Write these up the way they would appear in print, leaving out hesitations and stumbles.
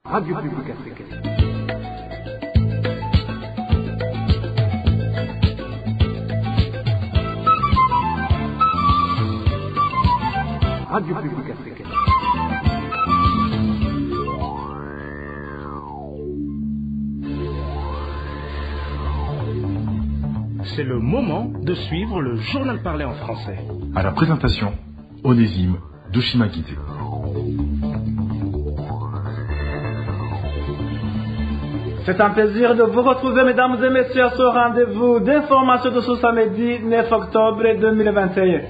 Radio Publique Africaine. Radio Publique Africaine. C'est le moment de suivre le journal parlé en français. À la présentation, Onésime Dushimakite. C'est un plaisir de vous retrouver, mesdames et messieurs, à ce rendez-vous d'information de ce samedi 9 octobre 2021.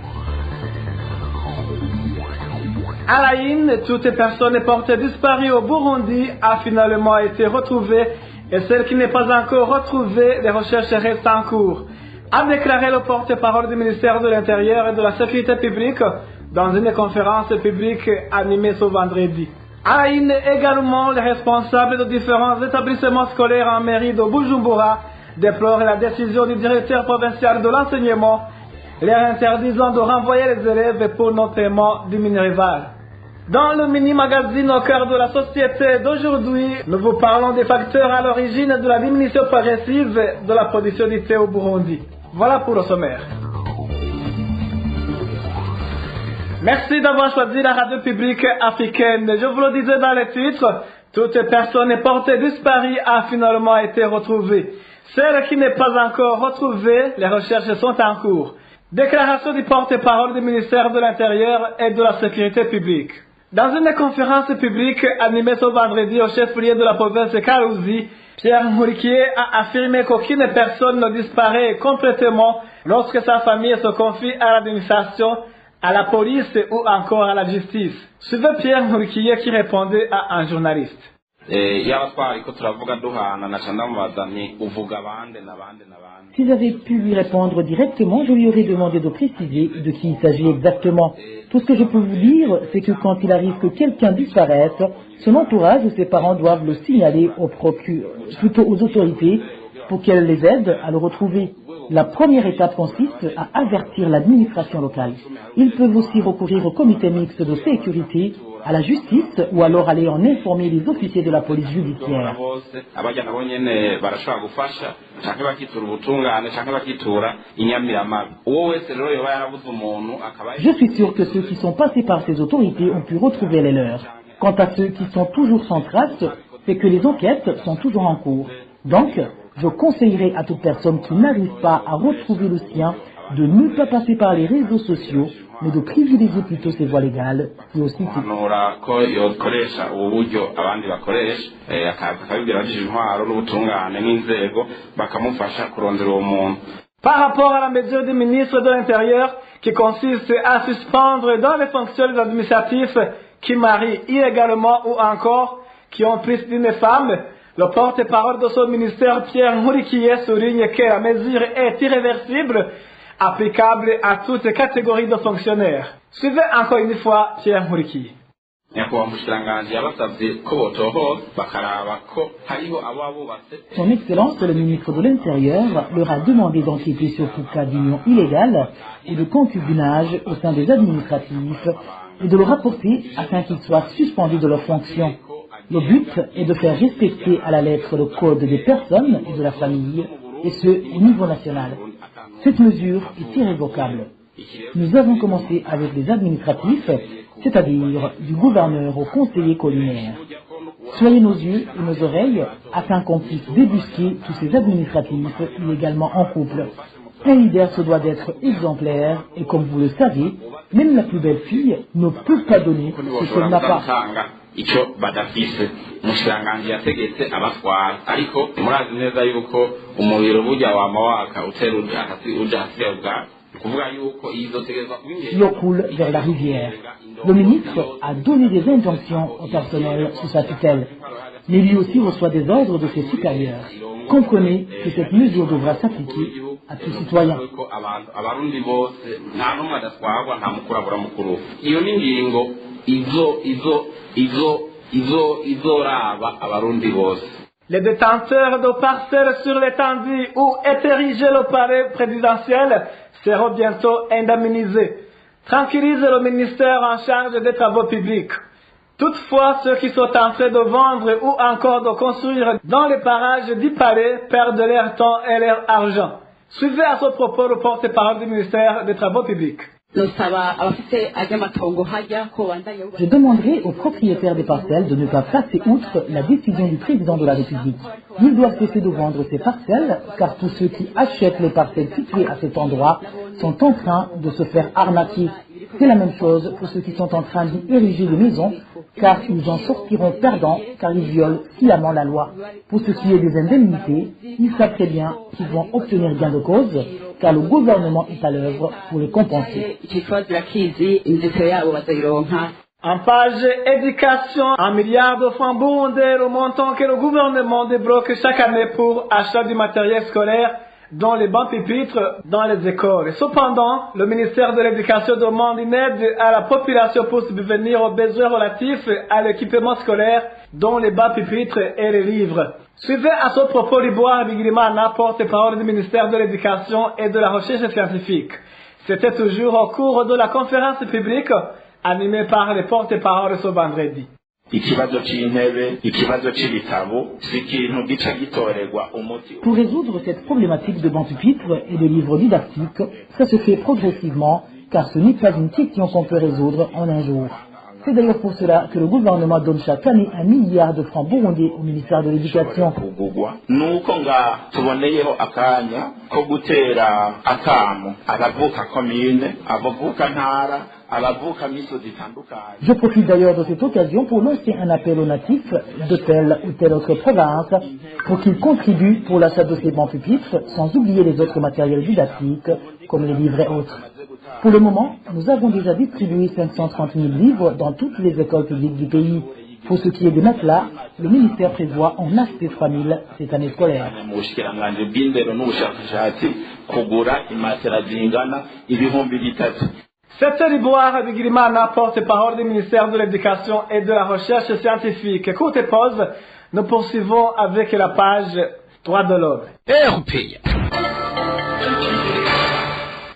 À la une, toute personne portée disparue au Burundi a finalement été retrouvée et celle qui n'est pas encore retrouvée, les recherches restent en cours, a déclaré le porte-parole du ministère de l'Intérieur et de la Sécurité publique dans une conférence publique animée ce vendredi. À la une également, les responsables de différents établissements scolaires en mairie de Bujumbura déplorent la décision du directeur provincial de l'enseignement, leur interdisant de renvoyer les élèves pour nos paiements du minéral. Dans le mini-magazine au cœur de la société d'aujourd'hui, nous vous parlons des facteurs à l'origine de la diminution progressive de la production du thé au Burundi. Voilà pour le sommaire. Merci d'avoir choisi la radio publique africaine. Je vous le disais dans les titres, toute personne portée disparue a finalement été retrouvée. Celle qui n'est pas encore retrouvée, les recherches sont en cours. Déclaration du porte-parole du ministère de l'Intérieur et de la Sécurité publique. Dans une conférence publique animée ce vendredi au chef-lieu de la province Kalouzi, Pierre Nkurikiye a affirmé qu'aucune personne ne disparaît complètement lorsque sa famille se confie à l'administration, à la police ou encore à la justice. Suivez Pierre Nkurikiye qui répondait à un journaliste. Si j'avais pu lui répondre directement, je lui aurais demandé de préciser de qui il s'agit exactement. Tout ce que je peux vous dire, c'est que quand il arrive que quelqu'un disparaisse, son entourage ou ses parents doivent le signaler plutôt aux autorités pour qu'elles les aident à le retrouver. La première étape consiste à avertir l'administration locale. Ils peuvent aussi recourir au comité mixte de sécurité, à la justice ou alors aller en informer les officiers de la police judiciaire. Je suis sûr que ceux qui sont passés par ces autorités ont pu retrouver les leurs. Quant à ceux qui sont toujours sans trace, c'est que les enquêtes sont toujours en cours. Donc, je conseillerais à toute personne qui n'arrive pas à retrouver le sien de ne pas passer par les réseaux sociaux, mais de privilégier plutôt ses voies légales, qui aussi Par rapport à la mesure du ministre de l'Intérieur qui consiste à suspendre dans les fonctions des administratifs qui marient illégalement ou encore qui ont plus d'une femme, le porte-parole de son ministère Pierre Nkurikiye souligne que la mesure est irréversible, applicable à toutes catégories de fonctionnaires. Suivez encore une fois Pierre Nkurikiye. Son Excellence, le ministre de l'Intérieur, leur a demandé d'enquêter sur tout cas d'union illégale ou de concubinage au sein des administratifs et de le rapporter afin qu'ils soient suspendus de leurs fonctions. Le but est de faire respecter à la lettre le code des personnes et de la famille, et ce, au niveau national. Cette mesure est irrévocable. Nous avons commencé avec les administratifs, c'est-à-dire du gouverneur au conseiller collinaire. Soyez nos yeux et nos oreilles afin qu'on puisse débusquer tous ces administratifs illégalement en couple. Un leader se doit d'être exemplaire et comme vous le savez, même la plus belle fille ne peut pas donner ce qu'elle n'a pas. L'eau coule vers la rivière. Le ministre a donné des injonctions au personnel sous sa tutelle, mais lui aussi reçoit des ordres de ses supérieurs. Comprenez que cette mesure devra s'appliquer à tout citoyen. Les détenteurs de parcelles sur l'étendue où est érigé le palais présidentiel seront bientôt indemnisés. Tranquillise le ministère en charge des travaux publics. Toutefois, ceux qui sont en train de vendre ou encore de construire dans les parages du palais perdent leur temps et leur argent. Suivez à ce propos le porte-parole du ministère des Travaux publics. Je demanderai aux propriétaires des parcelles de ne pas passer outre la décision du président de la République. Ils doivent cesser de vendre ces parcelles, car tous ceux qui achètent les parcelles situées à cet endroit sont en train de se faire arnaquer. C'est la même chose pour ceux qui sont en train d'y ériger des maisons, car ils en sortiront perdants, car ils violent sciemment la loi. Pour ce qui est des indemnités, ils savent très bien qu'ils vont obtenir gain de cause, car le gouvernement est à l'œuvre pour les compenser. En page éducation, 1 milliard de francs burundais, le montant que le gouvernement débloque chaque année pour achat du matériel scolaire dans les bancs pupitres dans les écoles. Cependant, le ministère de l'Éducation demande une aide à la population pour subvenir aux besoins relatifs à l'équipement scolaire dont les bancs pupitres et les livres. Suivez à ce propos Liboire Bigirimana, porte-parole du ministère de l'Éducation et de la Recherche scientifique. C'était toujours au cours de la conférence publique animée par les porte-paroles ce vendredi. Pour résoudre cette problématique de bancs pupitres et de livres didactiques, ça se fait progressivement, car ce n'est pas une question qu'on peut résoudre en un jour. C'est d'ailleurs pour cela que le gouvernement donne chaque année 1 milliard de francs burundais au ministère de l'Éducation. Je profite d'ailleurs de cette occasion pour lancer un appel aux natifs de telle ou telle autre province pour qu'ils contribuent pour l'achat de ces bancs pupitres, sans oublier les autres matériels didactiques comme les livres et autres. Pour le moment, nous avons déjà distribué 530 000 livres dans toutes les écoles publiques du pays. Pour ce qui est des matelas, le ministère prévoit en acheter 3 000 cette année scolaire. C'était Liboire Bigirimana, porte-parole du ministère de l'Éducation et de la Recherche scientifique. Courte pause, nous poursuivons avec la page Droits de l'homme.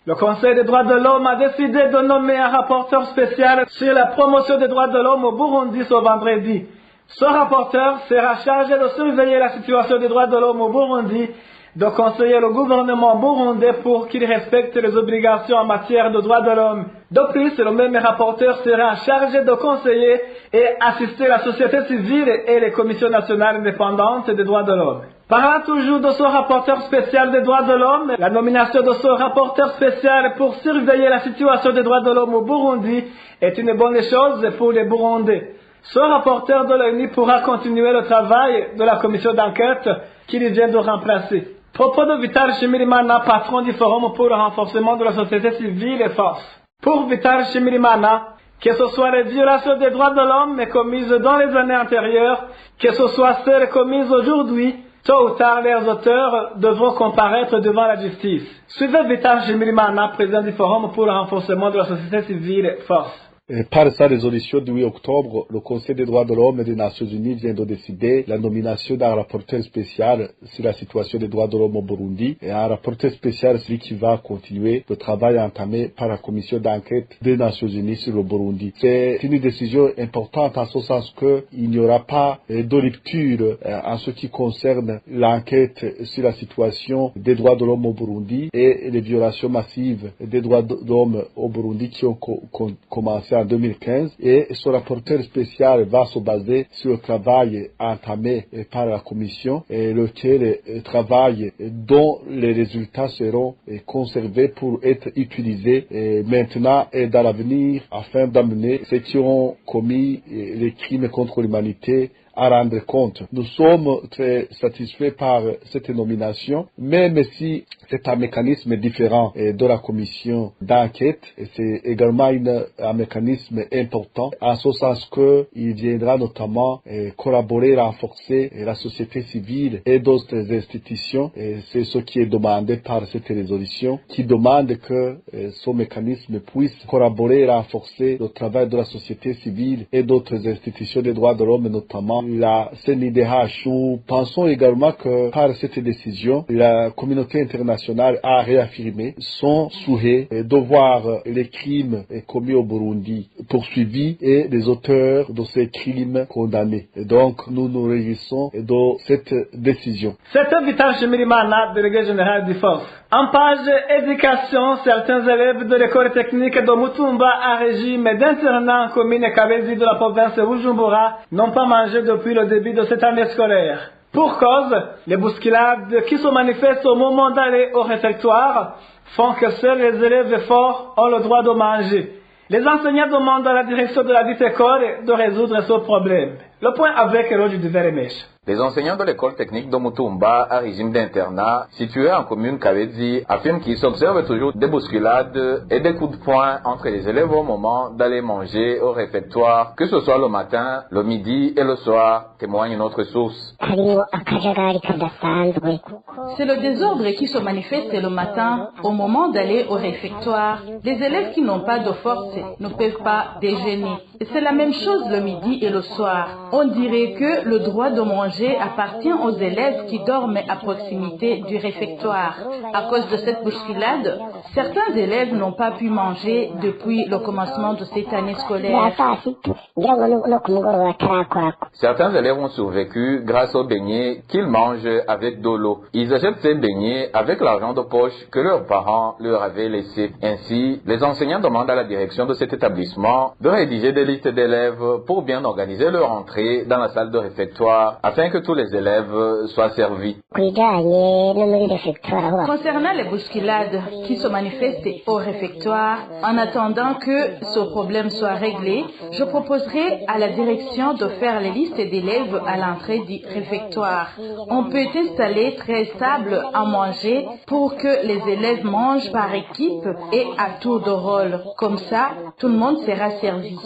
Le Conseil des droits de l'homme a décidé de nommer un rapporteur spécial sur la promotion des droits de l'homme au Burundi ce vendredi. Ce rapporteur sera chargé de surveiller la situation des droits de l'homme au Burundi, de conseiller le gouvernement burundais pour qu'il respecte les obligations en matière de droits de l'homme. De plus, le même rapporteur sera chargé de conseiller et assister la société civile et les commissions nationales indépendantes des droits de l'homme. Parlant toujours de ce rapporteur spécial des droits de l'homme, la nomination de ce rapporteur spécial pour surveiller la situation des droits de l'homme au Burundi est une bonne chose pour les Burundais. Ce rapporteur de l'ONU pourra continuer le travail de la commission d'enquête qu'il vient de remplacer. Propos de Vital Shimirimana, patron du Forum pour le renforcement de la société civile et force. Pour Vital Shimirimana, que ce soit les violations des droits de l'homme commises dans les années antérieures, que ce soit celles commises aujourd'hui, tôt ou tard, leurs auteurs devront comparaître devant la justice. Suivez Vital Shimirimana, président du Forum pour le renforcement de la société civile et force. Par sa résolution du 8 octobre, le Conseil des droits de l'homme des Nations Unies vient de décider la nomination d'un rapporteur spécial sur la situation des droits de l'homme au Burundi et un rapporteur spécial celui qui va continuer le travail entamé par la commission d'enquête des Nations Unies sur le Burundi. C'est une décision importante en ce sens qu'il n'y aura pas de rupture en ce qui concerne l'enquête sur la situation des droits de l'homme au Burundi et les violations massives des droits de l'homme au Burundi qui ont commencé en 2015 et ce rapporteur spécial va se baser sur le travail entamé par la commission et lequel travail dont les résultats seront conservés pour être utilisés maintenant et dans l'avenir afin d'amener ceux qui ont commis les crimes contre l'humanité à rendre compte. Nous sommes très satisfaits par cette nomination, même si c'est un mécanisme différent de la commission d'enquête, et c'est également un mécanisme important, en ce sens qu'il viendra notamment collaborer, renforcer la société civile et d'autres institutions, et c'est ce qui est demandé par cette résolution, qui demande que ce mécanisme puisse collaborer et renforcer le travail de la société civile et d'autres institutions des droits de l'homme, notamment la CNIDH. Nous pensons également que par cette décision, la communauté internationale a réaffirmé son souhait de voir les crimes commis au Burundi poursuivis et les auteurs de ces crimes condamnés. Et donc, nous nous réjouissons de cette décision. C'était Vital Shimirimana, délégué général du FORCE. En page éducation, certains élèves de l'école technique de Mutumba à régime d'internat en commune Kabezi de la province de Bujumbura n'ont pas mangé depuis le début de cette année scolaire. Pour cause, les bousculades qui se manifestent au moment d'aller au réfectoire font que seuls les élèves forts ont le droit de manger. Les enseignants demandent à la direction de la dite école de résoudre ce problème. Le point avec Roger Duveremèche. Les enseignants de l'école technique de Mutumba à régime d'internat, située en commune Kabezi, affirment qu'il s'observe toujours des bousculades et des coups de poing entre les élèves au moment d'aller manger au réfectoire, que ce soit le matin, le midi et le soir, témoigne notre source. C'est le désordre qui se manifeste le matin au moment d'aller au réfectoire. Les élèves qui n'ont pas de force ne peuvent pas déjeuner. Et c'est la même chose le midi et le soir. On dirait que le droit de manger appartient aux élèves qui dorment à proximité du réfectoire. À cause de cette bousculade, certains élèves n'ont pas pu manger depuis le commencement de cette année scolaire. Certains élèves ont survécu grâce aux beignets qu'ils mangent avec de l'eau. Ils achètent ces beignets avec l'argent de poche que leurs parents leur avaient laissé. Ainsi, les enseignants demandent à la direction de cet établissement de rédiger des listes d'élèves pour bien organiser leur entrée dans la salle de réfectoire afin que tous les élèves soient servis. Concernant les bousculades qui se manifestent au réfectoire, en attendant que ce problème soit réglé, je proposerai à la direction de faire les listes d'élèves à l'entrée du réfectoire. On peut installer 13 tables à manger pour que les élèves mangent par équipe et à tour de rôle. Comme ça, tout le monde sera servi.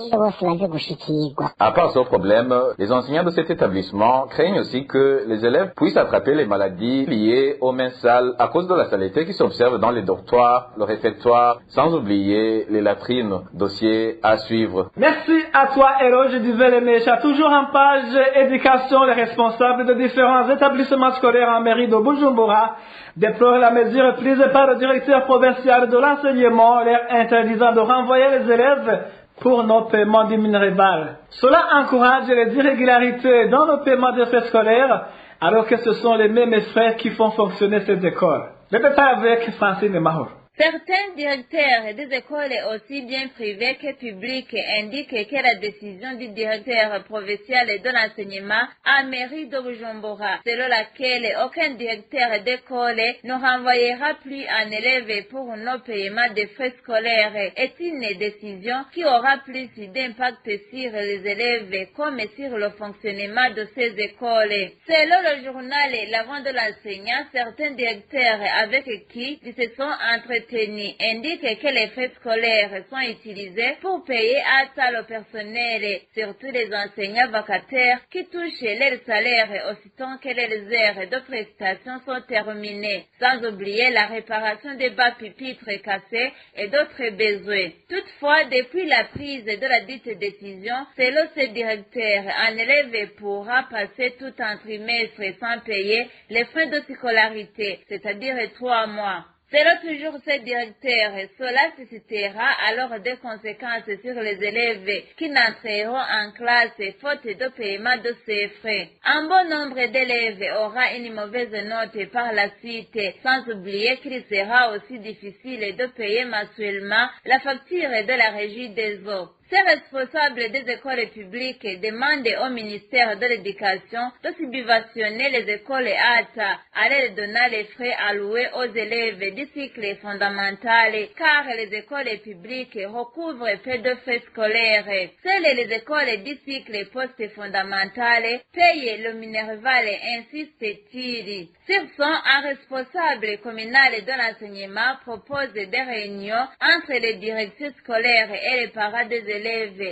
À part ce problème, les enseignants de cet établissement craignent aussi que les élèves puissent attraper les maladies liées aux mains sales à cause de la saleté qui s'observe dans les dortoirs, le réfectoire, sans oublier les latrines. Dossier à suivre. Merci à toi, Eroge Duveremèche. Toujours en page éducation, les responsables de différents établissements scolaires en mairie de Bujumbura déplorent la mesure prise par le directeur provincial de l'enseignement, leur interdisant de renvoyer les élèves pour nos paiements du minéral. Cela encourage les irrégularités dans le paiement des frais scolaires, alors que ce sont les mêmes frais qui font fonctionner ces écoles. Le détail avec Francine Mahor. Certains directeurs des écoles aussi bien privées que publiques indiquent que la décision du directeur provincial de l'enseignement à mairie de Bujumbura, selon laquelle aucun directeur d'école ne renvoyera plus un élève pour non paiement des frais scolaires, est une décision qui aura plus d'impact sur les élèves comme sur le fonctionnement de ces écoles. Selon le journal La Voix de l'enseignant, certains directeurs avec qui ils se sont entretenus indique que les frais scolaires sont utilisés pour payer à ça le personnel, surtout les enseignants vacataires qui touchent leur salaire aussitôt que les heures de prestation sont terminées, sans oublier la réparation des bas pupitres cassés et d'autres besoins. Toutefois, depuis la prise de la dite décision, selon ce directeur, un élève pourra passer tout un trimestre sans payer les frais de scolarité, c'est-à-dire 3 mois. Selon toujours ce directeur, cela suscitera alors des conséquences sur les élèves qui n'entreront en classe faute de paiement de ces frais. Un bon nombre d'élèves aura une mauvaise note par la suite, sans oublier qu'il sera aussi difficile de payer mensuellement la facture de la régie des eaux. Ces responsables des écoles publiques demandent au ministère de l'Éducation de subventionner les écoles ATA à leur donner les frais alloués aux élèves du cycle fondamental, car les écoles publiques recouvrent peu de frais scolaires. Seules les écoles du cycle post-fondamental payent le minerval, insiste-t-il. Sur ce, un responsable communal de l'enseignement propose des réunions entre les directions scolaires et les parents des élèves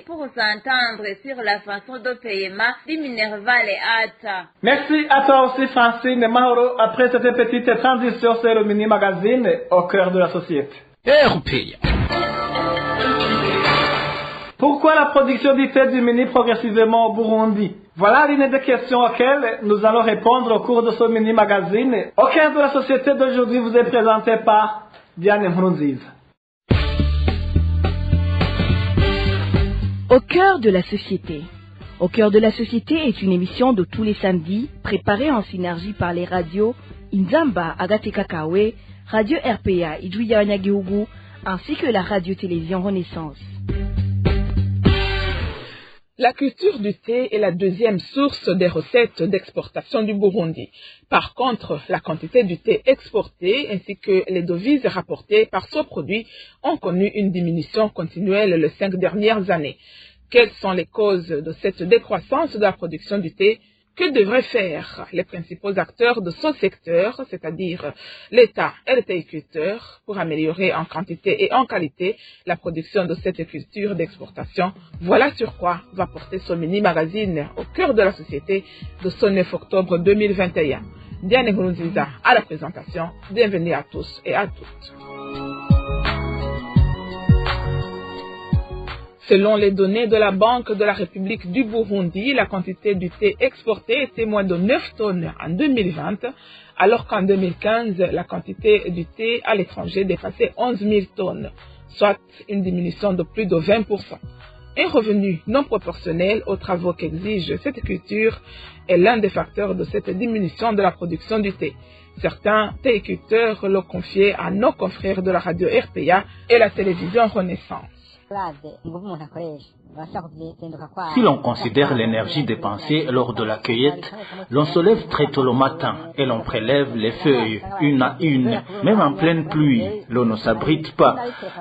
pour s'entendre sur la façon de paiement du minerval ATA. Merci à toi aussi, Francine Mahoro. Après cette petite transition, c'est le mini-magazine au cœur de la société. RPA. Pourquoi la production du thé diminue progressivement au Burundi? Voilà l'une des questions auxquelles nous allons répondre au cours de ce mini-magazine. Au cœur de la société d'aujourd'hui vous est présenté par Diane Nkurunziza. Au cœur de la société. Au cœur de la société est une émission de tous les samedis, préparée en synergie par les radios Inzamba, Agatekakawe, Radio RPA, Idouya Wanyagihugu, ainsi que la radio-télévision Renaissance. La culture du thé est la deuxième source des recettes d'exportation du Burundi. Par contre, la quantité du thé exporté ainsi que les devises rapportées par ce produit ont connu une diminution continuelle les 5 dernières années. Quelles sont les causes de cette décroissance de la production du thé? Que devraient faire les principaux acteurs de ce secteur, c'est-à-dire l'État et les thé-culteurs, pour améliorer en quantité et en qualité la production de cette culture d'exportation? Voilà sur quoi va porter ce mini-magazine au cœur de la société de ce 9 octobre 2021. Diane Nkurunziza à la présentation. Bienvenue à tous et à toutes. Selon les données de la Banque de la République du Burundi, la quantité du thé exporté était moins de 9 tonnes en 2020, alors qu'en 2015, la quantité du thé à l'étranger dépassait 11 000 tonnes, soit une diminution de plus de 20%. Un revenu non proportionnel aux travaux qu'exige cette culture est l'un des facteurs de cette diminution de la production du thé. Certains thé-culteurs l'ont confié à nos confrères de la radio RPA et la télévision Renaissance. Si l'on considère l'énergie dépensée lors de la cueillette, l'on se lève très tôt le matin et l'on prélève les feuilles une à une. Même en pleine pluie, l'eau ne s'abrite pas.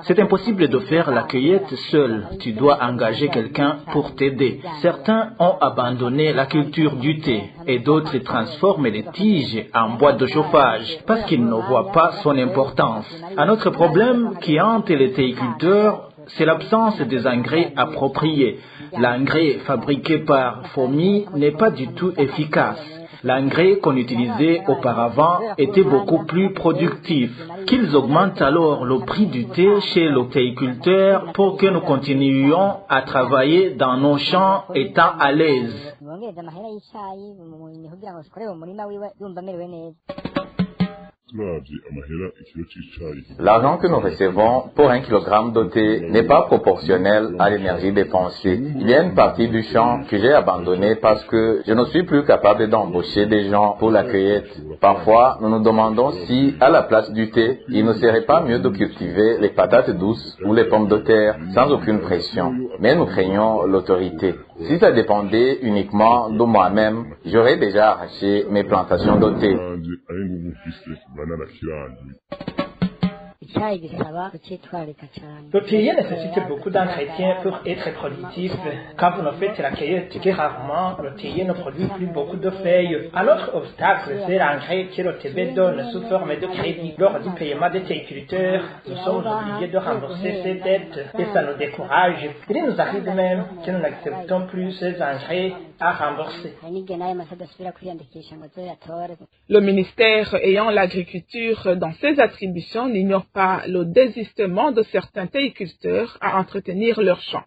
C'est impossible de faire la cueillette seul. Tu dois engager quelqu'un pour t'aider. Certains ont abandonné la culture du thé et d'autres transforment les tiges en boîte de chauffage parce qu'ils ne voient pas son importance. Un autre problème qui hante les théiculteurs, c'est l'absence des engrais appropriés. L'engrais fabriqué par fourmi n'est pas du tout efficace. L'engrais qu'on utilisait auparavant était beaucoup plus productif. Qu'ils augmentent alors le prix du thé chez les théiculteurs pour que nous continuions à travailler dans nos champs étant à l'aise. L'argent que nous recevons pour 1 kilogramme de thé n'est pas proportionnel à l'énergie dépensée. Il y a une partie du champ que j'ai abandonnée parce que je ne suis plus capable d'embaucher des gens pour la cueillette. Parfois, nous nous demandons si, à la place du thé, il ne serait pas mieux de cultiver les patates douces ou les pommes de terre sans aucune pression. Mais nous craignons l'autorité. Si ça dépendait uniquement de moi-même, j'aurais déjà arraché mes plantations de thé. Le thé nécessite beaucoup d'entretien pour être productif. Quand vous ne faites la cueillette que rarement, le thé ne produit plus beaucoup de feuilles. Un autre obstacle, c'est l'engrais que le TB donne sous forme de crédit. Lors du paiement des thé-culteurs, nous sommes obligés de rembourser ces dettes et ça nous décourage. Il nous arrive même que nous n'acceptons plus ces engrais à rembourser. Le ministère ayant l'agriculture dans ses attributions n'ignore pas le désistement de certains thé-culteurs à entretenir leurs champs.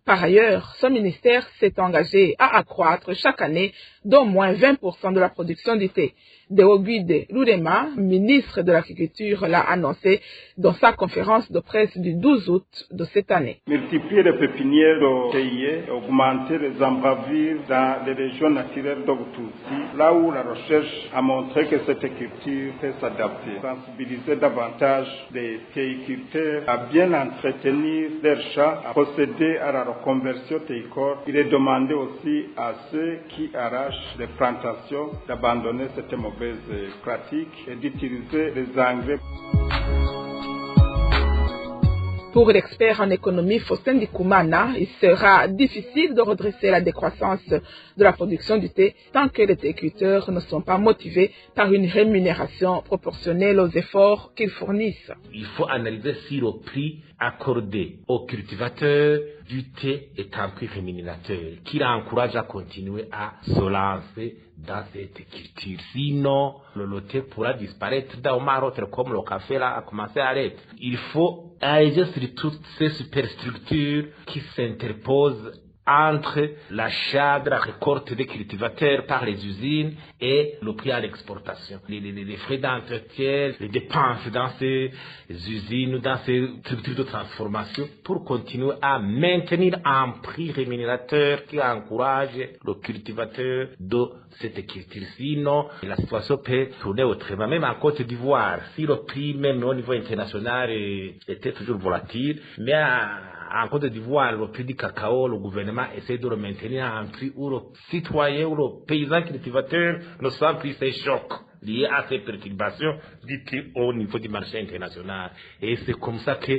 Par ailleurs, ce ministère s'est engagé à accroître chaque année d'au moins 20% de la production du thé. Deoguide Lurema, ministre de l'Agriculture, l'a annoncé dans sa conférence de presse du 12 août de cette année. Multiplier les pépinières de théiers, augmenter les embravures dans les régions naturelles d'Outouzi, là où la recherche a montré que cette culture peut s'adapter. Sensibiliser davantage les théiculteurs à bien entretenir leurs champs, à procéder à la reconversion théicole. Il est demandé aussi à ceux qui arrachent les plantations d'abandonner cette mauvaise pratique et d'utiliser les engrais. Pour l'expert en économie Faustin Ndikumana, il sera difficile de redresser la décroissance de la production du thé tant que les thé-culteurs ne sont pas motivés par une rémunération proportionnelle aux efforts qu'ils fournissent. Il faut analyser si le prix accordé aux cultivateurs du thé est un prix rémunérateur qui l'encourage à continuer à se lancer dans cette culture. Sinon, le thé pourra disparaître dans Maroc comme le café là a commencé à l'être. Il faut agir sur toutes ces superstructures qui s'interposent entre l'achat de la récolte des cultivateurs par les usines et le prix à l'exportation. Les frais d'entretien, les dépenses dans ces usines, dans ces structures de transformation pour continuer à maintenir un prix rémunérateur qui encourage le cultivateur de cette culture. Sinon, la situation peut tourner autrement. Même en Côte d'Ivoire, si le prix, même au niveau international, était toujours volatile, mais en Côte d'Ivoire, le prix du cacao, le gouvernement essaie de le maintenir à un prix où le citoyen ou le paysan cultivateur ne sent plus ces chocs liés à ces perturbations du prix au niveau du marché international. Et c'est comme ça que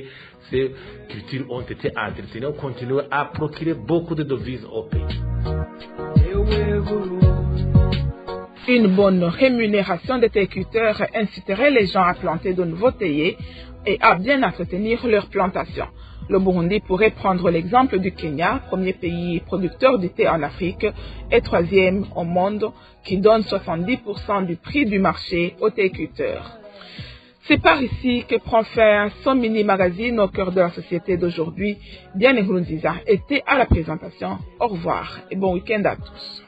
ces cultures ont été entretenues, ont continué à procurer beaucoup de devises au pays. Une bonne rémunération des théiculteurs inciterait les gens à planter de nouveaux théiers et à bien entretenir leurs plantations. Le Burundi pourrait prendre l'exemple du Kenya, premier pays producteur de thé en Afrique et troisième au monde, qui donne 70% du prix du marché aux théiculteurs. C'est par ici que prend fin son mini-magazine au cœur de la société d'aujourd'hui. Diane Nkurunziza était à la présentation. Au revoir et bon week-end à tous.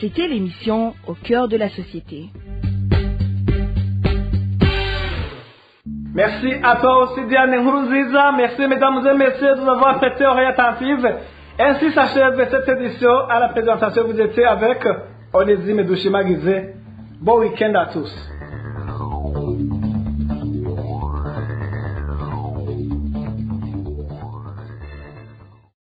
C'était l'émission Au cœur de la société. Merci à toi aussi Diane Nkurunziza. Merci mesdames et messieurs de nous avoir prêté oreille attentive. Ainsi s'achève cette édition. À la présentation, vous étiez avec Onésime Douchima Guizé. Bon week-end à tous.